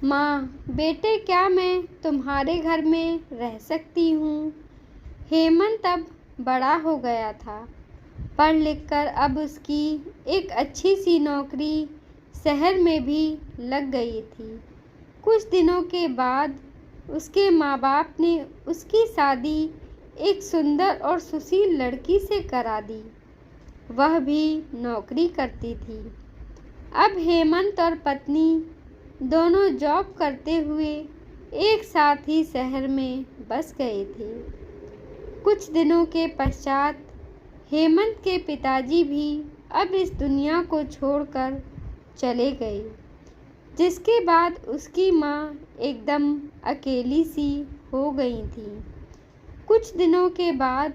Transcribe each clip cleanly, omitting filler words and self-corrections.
माँ, बेटे क्या मैं तुम्हारे घर में रह सकती हूँ? हेमंत अब बड़ा हो गया था। पढ़ लिख कर अब उसकी एक अच्छी सी नौकरी शहर में भी लग गई थी। कुछ दिनों के बाद उसके माँ बाप ने उसकी शादी एक सुंदर और सुशील लड़की से करा दी। वह भी नौकरी करती थी। अब हेमंत और पत्नी दोनों जॉब करते हुए एक साथ ही शहर में बस गए थे। कुछ दिनों के पश्चात हेमंत के पिताजी भी अब इस दुनिया को छोड़कर चले गए, जिसके बाद उसकी माँ एकदम अकेली सी हो गई थी। कुछ दिनों के बाद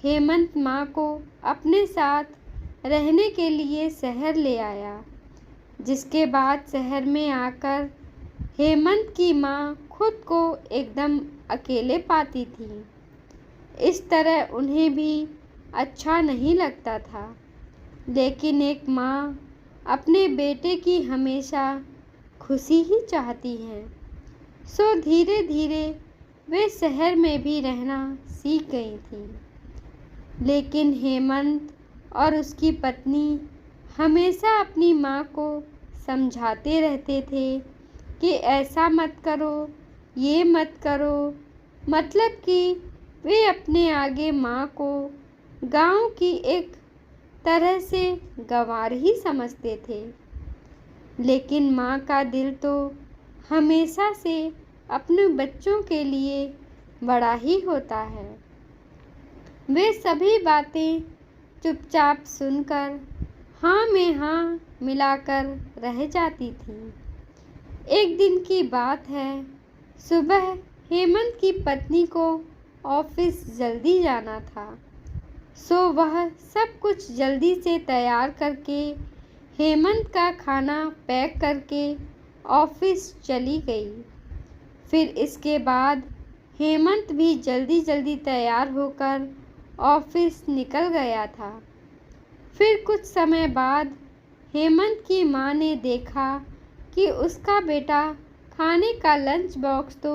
हेमंत माँ को अपने साथ रहने के लिए शहर ले आया, जिसके बाद शहर में आकर हेमंत की माँ खुद को एकदम अकेले पाती थी। इस तरह उन्हें भी अच्छा नहीं लगता था, लेकिन एक माँ अपने बेटे की हमेशा खुशी ही चाहती है। सो धीरे धीरे वे शहर में भी रहना सीख गई थी। लेकिन हेमंत और उसकी पत्नी हमेशा अपनी माँ को समझाते रहते थे कि ऐसा मत करो, ये मत करो। मतलब कि वे अपने आगे माँ को गांव की एक तरह से गंवार ही समझते थे। लेकिन माँ का दिल तो हमेशा से अपने बच्चों के लिए बड़ा ही होता है। वे सभी बातें चुपचाप सुनकर हाँ में हाँ मिलाकर रह जाती थी। एक दिन की बात है, सुबह हेमंत की पत्नी को ऑफिस जल्दी जाना था। सो वह सब कुछ जल्दी से तैयार करके हेमंत का खाना पैक करके ऑफिस चली गई। फिर इसके बाद हेमंत भी जल्दी जल्दी तैयार होकर ऑफिस निकल गया था। फिर कुछ समय बाद हेमंत की माँ ने देखा कि उसका बेटा खाने का लंच बॉक्स तो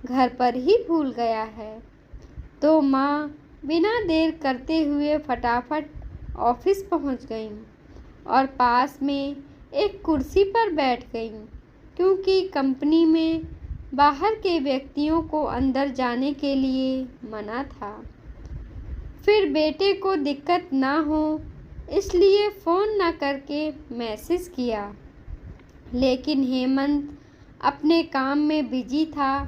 घर पर ही भूल गया है। तो माँ बिना देर करते हुए फटाफट ऑफिस पहुँच गई और पास में एक कुर्सी पर बैठ गई, क्योंकि कंपनी में बाहर के व्यक्तियों को अंदर जाने के लिए मना था। फिर बेटे को दिक्कत ना हो इसलिए फ़ोन न करके मैसेज किया, लेकिन हेमंत अपने काम में बिजी था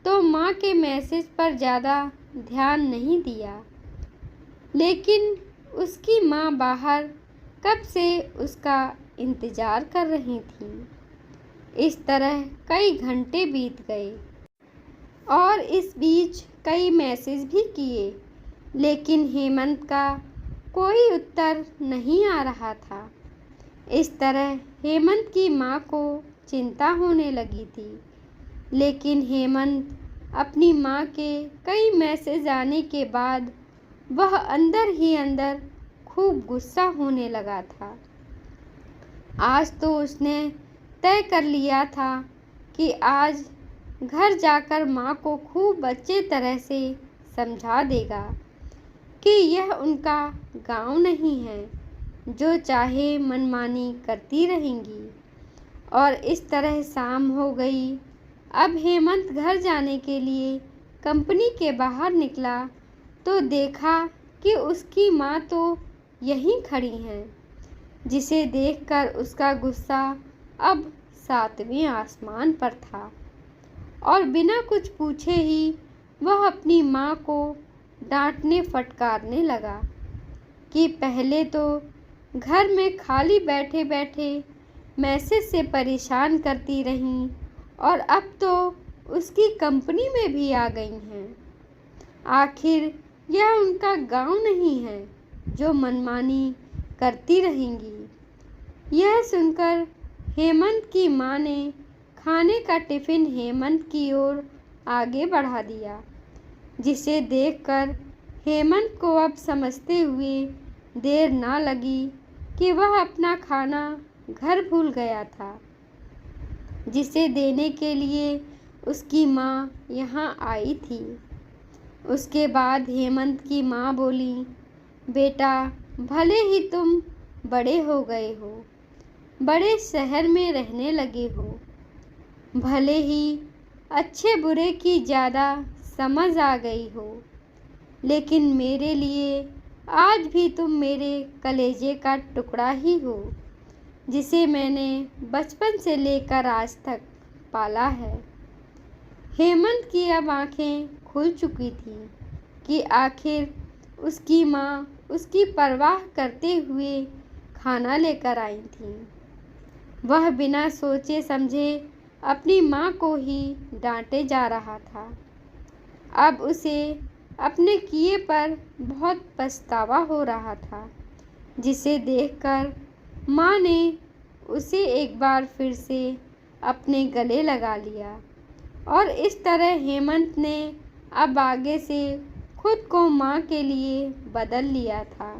तो माँ के मैसेज पर ज़्यादा ध्यान नहीं दिया। लेकिन उसकी माँ बाहर कब से उसका इंतज़ार कर रही थी। इस तरह कई घंटे बीत गए और इस बीच कई मैसेज भी किए, लेकिन हेमंत का कोई उत्तर नहीं आ रहा था। इस तरह हेमंत की माँ को चिंता होने लगी थी। लेकिन हेमंत अपनी माँ के कई मैसेज आने के बाद वह अंदर ही अंदर खूब गुस्सा होने लगा था। आज तो उसने तय कर लिया था कि आज घर जाकर माँ को खूब अच्छे तरह से समझा देगा कि यह उनका गांव नहीं है जो चाहे मनमानी करती रहेंगी। और इस तरह शाम हो गई। अब हेमंत घर जाने के लिए कंपनी के बाहर निकला तो देखा कि उसकी माँ तो यहीं खड़ी हैं, जिसे देखकर उसका गुस्सा अब 7वें आसमान पर था और बिना कुछ पूछे ही वह अपनी माँ को डांटने फटकारने लगा कि पहले तो घर में खाली बैठे बैठे मैसेज से परेशान करती रहीं और अब तो उसकी कंपनी में भी आ गई हैं। आखिर यह उनका गांव नहीं है जो मनमानी करती रहेंगी। यह सुनकर हेमंत की माँ ने खाने का टिफ़िन हेमंत की ओर आगे बढ़ा दिया, जिसे देखकर हेमंत को अब समझते हुए देर ना लगी कि वह अपना खाना घर भूल गया था। जिसे देने के लिए उसकी माँ यहाँ आई थी। उसके बाद हेमंत की माँ बोली, बेटा, भले ही तुम बड़े हो गए हो, बड़े शहर में रहने लगे हो, भले ही अच्छे बुरे की ज़्यादा समझ आ गई हो, लेकिन मेरे लिए आज भी तुम मेरे कलेजे का टुकड़ा ही हो, जिसे मैंने बचपन से लेकर आज तक पाला है। हेमंत की अब आंखें खुल चुकी थी कि आखिर उसकी माँ उसकी परवाह करते हुए खाना लेकर आई थी। वह बिना सोचे समझे अपनी माँ को ही डांटे जा रहा था। अब उसे अपने किए पर बहुत पछतावा हो रहा था, जिसे देखकर माँ ने उसे एक बार फिर से अपने गले लगा लिया और इस तरह हेमंत ने अब आगे से खुद को माँ के लिए बदल लिया था।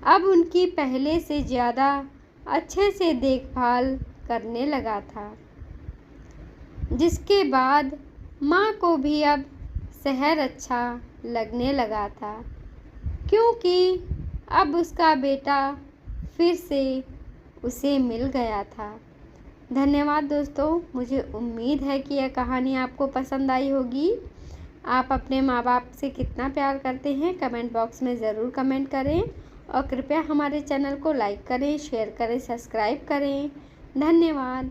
अब उनकी पहले से ज़्यादा अच्छे से देखभाल करने लगा था, जिसके बाद माँ को भी अब शहर अच्छा लगने लगा था, क्योंकि अब उसका बेटा फिर से उसे मिल गया था। धन्यवाद दोस्तों, मुझे उम्मीद है कि यह कहानी आपको पसंद आई होगी। आप अपने माँ बाप से कितना प्यार करते हैं कमेंट बॉक्स में ज़रूर कमेंट करें और कृपया हमारे चैनल को लाइक करें, शेयर करें, सब्सक्राइब करें। धन्यवाद।